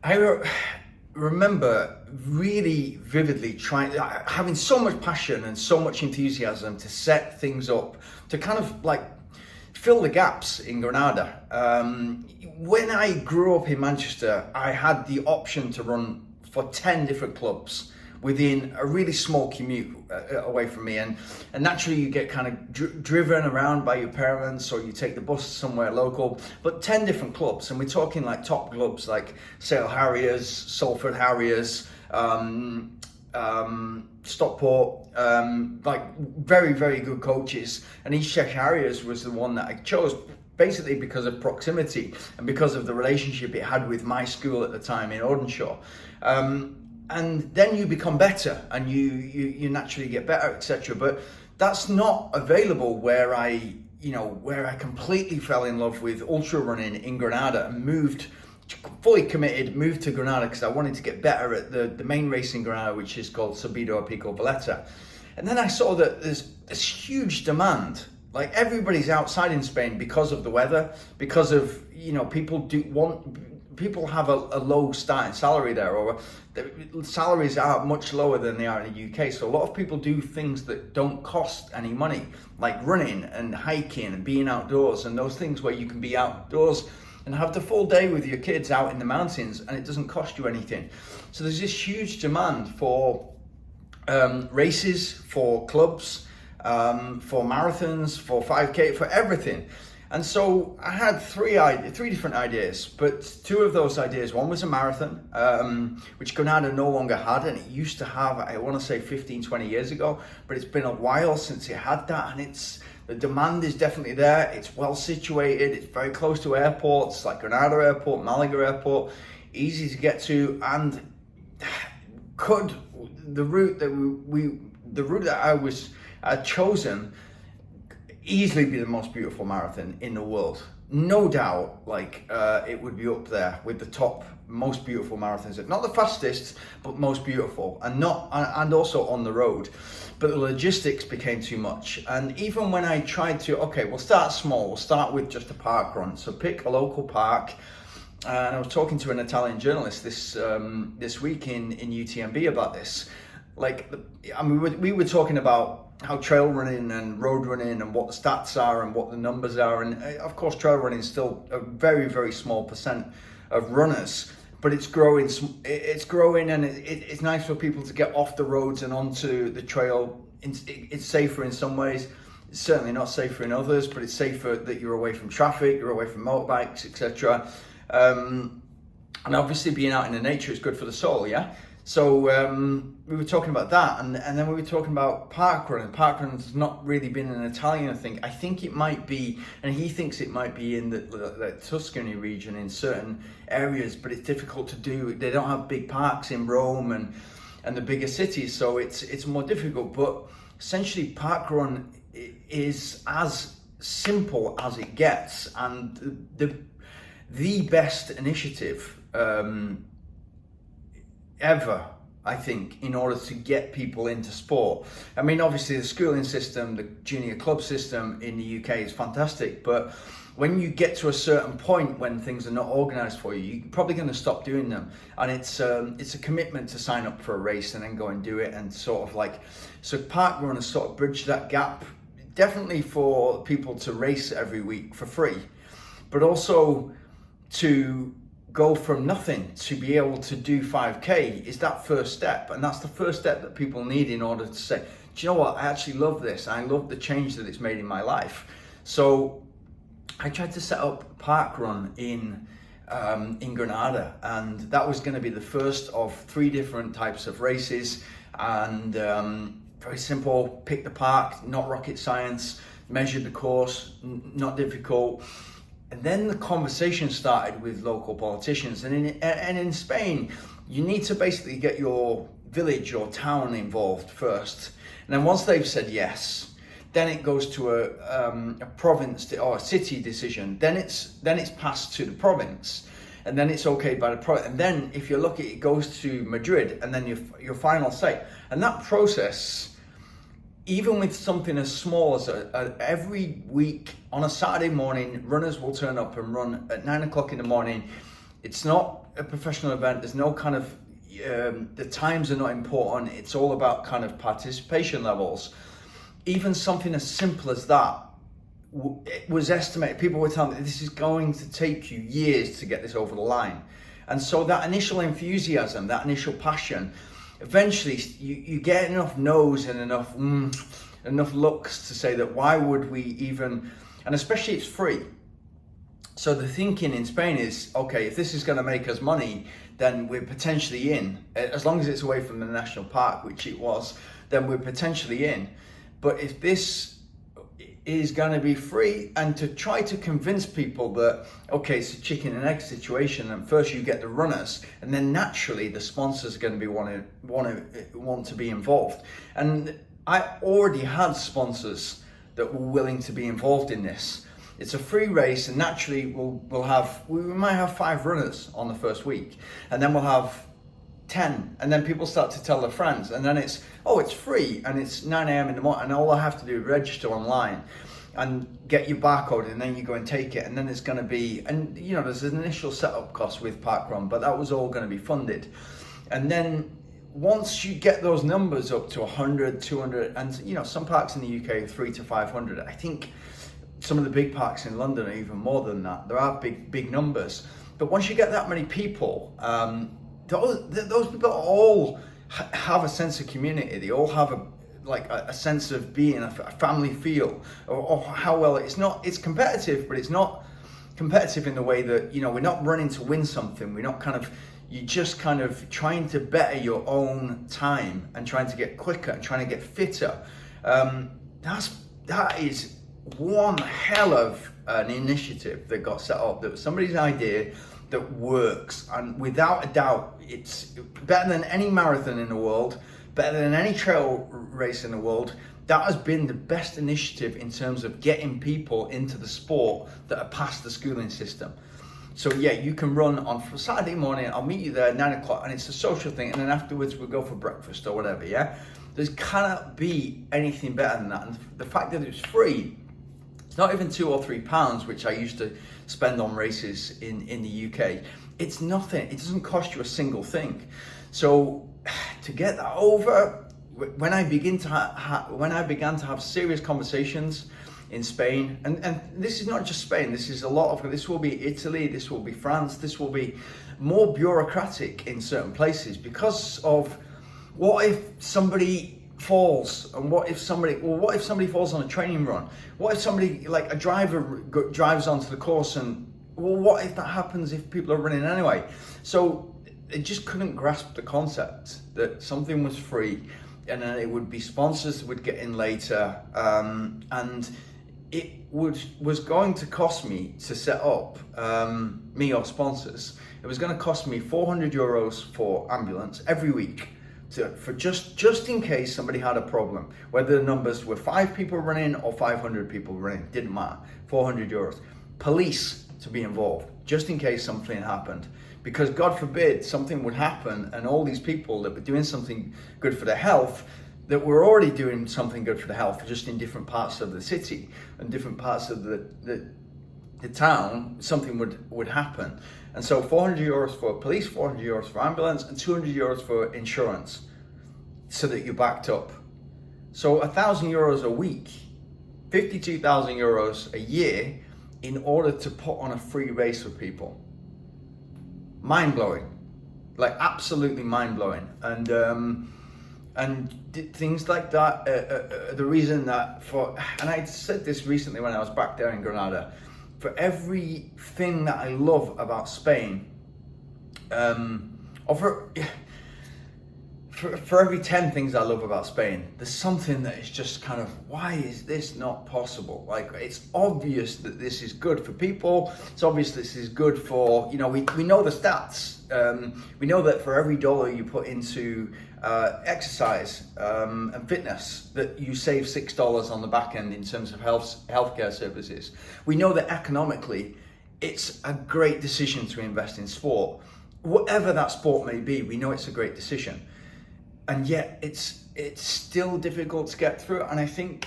I remember really vividly having so much passion and so much enthusiasm to set things up, to kind of like fill the gaps in Granada. When I grew up in Manchester, I had the option to run for 10 different clubs within a really small commute away from me, and naturally you get kind of driven around by your parents, or you take the bus somewhere local. But 10 different clubs, and we're talking like top clubs like Sale Harriers, Salford Harriers, Stockport, like very, very good coaches. And East Cheshire Harriers was the one that I chose basically because of proximity and because of the relationship it had with my school at the time in Audenshaw. And then you become better, and you naturally get better, etc. But that's not available where I completely fell in love with ultra running in Granada and moved to Granada because I wanted to get better at the main race in Granada, which is called Subido a Pico Valletta. And then I saw that there's this huge demand. Like, everybody's outside in Spain because of the weather, because of, people have a low starting salary there, or the salaries are much lower than they are in the UK. So a lot of people do things that don't cost any money, like running and hiking and being outdoors, and those things where you can be outdoors and have the full day with your kids out in the mountains and it doesn't cost you anything. So there's this huge demand for races, for clubs, for marathons, for 5K, for everything. And so I had three different ideas, but two of those ideas, one was a marathon, which Granada no longer had, and it used to have, I want to say 15, 20 years ago, but it's been a while since it had that, and the demand is definitely there. It's well situated, it's very close to airports like Granada Airport, Malaga Airport, easy to get to, and the route that I'd chosen easily be the most beautiful marathon in the world. No doubt, it would be up there with the top most beautiful marathons. Not the fastest, but most beautiful, and also on the road. But the logistics became too much. And even when I tried to, we'll start small. We'll start with just a park run. So pick a local park. And I was talking to an Italian journalist this week in UTMB about this. We were talking about how trail running and road running and what the stats are and what the numbers are, and of course trail running is still a very, very small percent of runners, but it's growing, and it's nice for people to get off the roads and onto the trail. It's safer in some ways, it's certainly not safer in others, but it's safer that you're away from traffic, you're away from motorbikes, etc. And obviously being out in the nature is good for the soul, yeah? So we were talking about that, and then we were talking about parkrun. And parkrun has not really been an Italian thing. I think it might be, and he thinks it might be in the Tuscany region in certain areas, but it's difficult to do. They don't have big parks in Rome and the bigger cities, so it's more difficult. But essentially, parkrun is as simple as it gets, and the best initiative ever, I think, in order to get people into sport. I mean, obviously the schooling system, the junior club system in the UK is fantastic, but when you get to a certain point when things are not organised for you, you're probably going to stop doing them. And it's a commitment to sign up for a race and then go and do it, and so parkrun has sort of bridged that gap, definitely for people to race every week for free, but also to go from nothing to be able to do 5K is that first step. And that's the first step that people need in order to say, do you know what, I actually love this. I love the change that it's made in my life. So I tried to set up parkrun in Granada, and that was going to be the first of 3 different types of races. And very simple, pick the park, not rocket science, measured the course, not difficult. And then the conversation started with local politicians. And in Spain, you need to basically get your village or town involved first. And then once they've said yes, then it goes to a province or a city decision. Then it's passed to the province, and then it's okay by the province. And then if you're lucky, it goes to Madrid, and then your final say. And that process, even with something as small as every week on a Saturday morning, runners will turn up and run at 9 o'clock in the morning. It's not a professional event. There's no kind of, the times are not important. It's all about kind of participation levels. Even something as simple as that, it was estimated, people were telling me this is going to take you years to get this over the line. And so that initial enthusiasm, that initial passion, eventually you get enough no's and enough looks to say that why would we even, and especially it's free. So the thinking in Spain is, okay, if this is going to make us money, then we're potentially in. As long as it's away from the national park, which it was, then we're potentially in. But if this is going to be free, and to try to convince people that, okay, it's a chicken and egg situation, and first you get the runners, and then naturally the sponsors are going to be want to be involved. And I already had sponsors that were willing to be involved in this. It's a free race, and naturally we might have 5 runners on the first week, and then we'll have 10, and then people start to tell their friends, and then it's free, and it's 9 a.m. in the morning, and all I have to do is register online and get your barcode, and then you go and take it, and then it's going to be, and there's an initial setup cost with Parkrun, but that was all going to be funded. And then once you get those numbers up to 100, 200, and some parks in the UK 300 to 500, I think some of the big parks in London are even more than that. There are big numbers, but once you get that many people, those people all have a sense of community. They all have a sense of being a family feel, or how well it's competitive, but it's not competitive in the way that, we're not running to win something. We're not you're just kind of trying to better your own time and trying to get quicker and trying to get fitter. That is one hell of an initiative that got set up. That was somebody's idea that works, and without a doubt, it's better than any marathon in the world, better than any trail race in the world. That has been the best initiative in terms of getting people into the sport that are past the schooling system. So yeah, you can run on Saturday morning, I'll meet you there at 9 o'clock, and it's a social thing, and then afterwards we'll go for breakfast or whatever, yeah? There cannot be anything better than that. And the fact that it's free, it's not even £2 or £3, which I used to spend on races in the UK. It's nothing. It doesn't cost you a single thing. So to get that over, when I began to have serious conversations in Spain, and this is not just Spain. This is this will be Italy. This will be France. This will be more bureaucratic in certain places because of what if somebody falls, and what if somebody falls on a training run? What if somebody, like a driver, drives onto the course, and what if that happens if people are running anyway? So it just couldn't grasp the concept that something was free, and then it would be sponsors that would get in later, and it was going to cost me to set up, me or sponsors. It was going to cost me €400 for ambulance every week. For just in case somebody had a problem, whether the numbers were 5 people running or 500 people running, didn't matter, €400. Police to be involved, just in case something happened. Because God forbid something would happen and all these people that were doing something good for their health, that were already doing something good for their health, just in different parts of the city and different parts of the town, something would happen. And so €400 for police, €400 for ambulance, and €200 for insurance, so that you're backed up. So €1,000 a week, €52,000 a year, in order to put on a free race for people. Mind-blowing, like absolutely mind-blowing. And things like that, the reason that and I said this recently when I was back there in Granada, for everything that I love about Spain, or for every 10 things I love about Spain, there's something that is just kind of, why is this not possible? Like, it's obvious that this is good for people. It's obvious this is good for, we know the stats. We know that for every dollar you put into exercise and fitness, that you save $6 on the back end in terms of healthcare services. We know that economically, it's a great decision to invest in sport. Whatever that sport may be, we know it's a great decision. And yet it's still difficult to get through. And I think,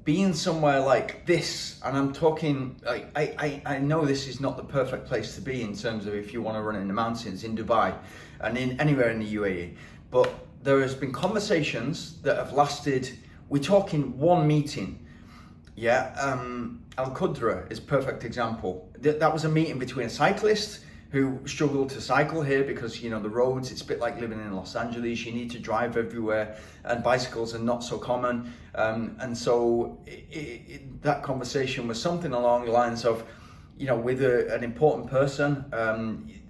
being somewhere like this, and I'm talking, like, I know this is not the perfect place to be in terms of if you want to run in the mountains in Dubai and in anywhere in the UAE, but there has been conversations that have lasted, we're talking one meeting, yeah. Al Qudra is a perfect example. That was a meeting between a cyclist who struggled to cycle here because, you know, the roads, it's a bit like living in Los Angeles, you need to drive everywhere, and bicycles are not so common. And so that conversation was something along the lines of, you know, with an important person,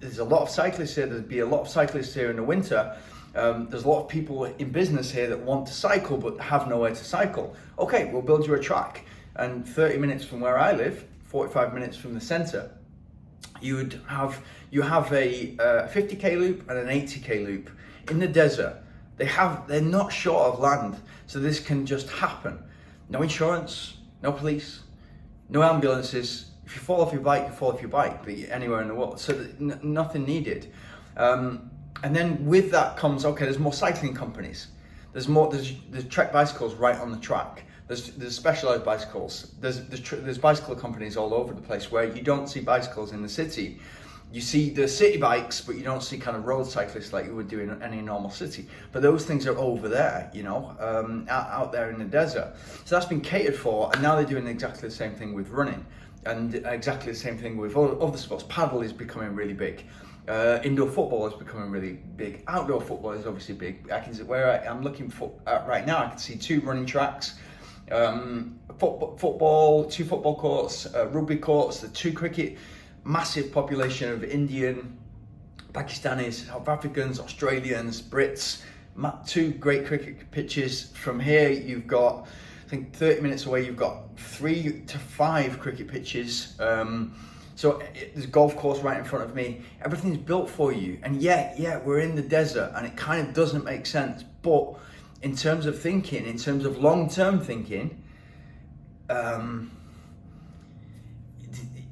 there's a lot of cyclists here, there'd be a lot of cyclists here in the winter. There's a lot of people in business here that want to cycle but have nowhere to cycle. Okay, we'll build you a track. And 30 minutes from where I live, 45 minutes from the center, you have a 50k loop and an 80k loop in the desert. They're not short of land, so this can just happen. No insurance, no police, no ambulances. If you fall off your bike, you fall off your bike, but anywhere in the world. So nothing needed. And then with that comes, okay, there's more cycling companies. There's Trek bicycles right on the track. There's specialized bicycles. There's bicycle companies all over the place where you don't see bicycles in the city. You see the city bikes, but you don't see kind of road cyclists like you would do in any normal city. But those things are over there, you know, out there in the desert. So that's been catered for, and now they're doing exactly the same thing with running, and exactly the same thing with other sports. Paddle is becoming really big. Indoor football is becoming really big. Outdoor football is obviously big. I'm looking for right now, I can see 2 running tracks. Football, 2 football courts, rugby courts, the 2 cricket, massive population of Indian, Pakistanis, South Africans, Australians, Brits, 2 great cricket pitches. From here, you've got, I think 30 minutes away, you've got 3 to 5 cricket pitches. So there's a golf course right in front of me. Everything's built for you. And yeah, we're in the desert and it kind of doesn't make sense, but in terms of thinking, in terms of long-term thinking,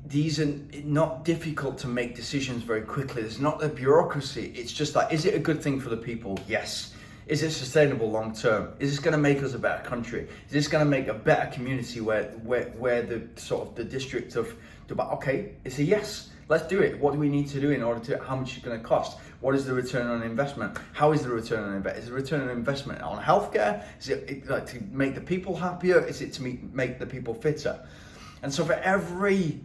these are not difficult to make decisions very quickly. There's not the bureaucracy. It's just like, is it a good thing for the people? Yes. Is it sustainable long-term? Is this going to make us a better country? Is this going to make a better community where the sort of the district of Dubai? Okay, it's a yes. Let's do it. What do we need to do in order to, how much is it going to cost? What is the return on investment? How is the return on investment? Is the return on investment on healthcare? Is it like to make the people happier? Is it to make the people fitter? And so for every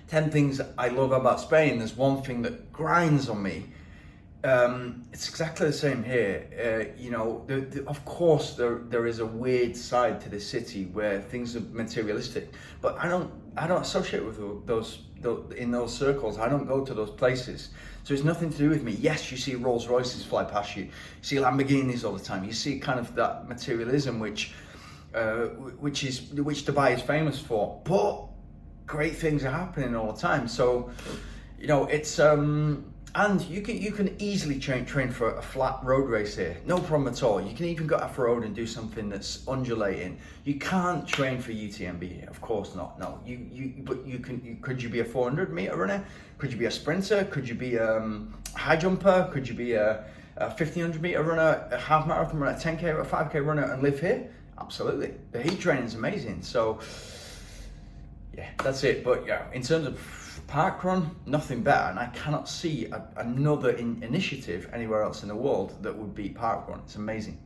10 things I love about Spain, there's one thing that grinds on me. It's exactly the same here. You know, of course there is a weird side to the city where things are materialistic, but I don't associate with those in those circles. I don't go to those places, so it's nothing to do with me. Yes, you see Rolls Royces fly past you, see Lamborghinis all the time. You see kind of that materialism which Dubai is famous for, but great things are happening all the time. So, you know, it's and you can easily train for a flat road race here, no problem at all. You can even go off road and do something that's undulating. You can't train for UTMB here, of course not. No, but you can. Could you be a 400 meter runner? Could you be a sprinter? Could you be a high jumper? Could you be a 1500 meter runner, a half marathon runner, a 10k or a 5k runner, and live here? Absolutely. The heat training is amazing. So yeah, that's it. But yeah, in terms of parkrun, nothing better, and I cannot see another initiative anywhere else in the world that would beat parkrun. It's amazing.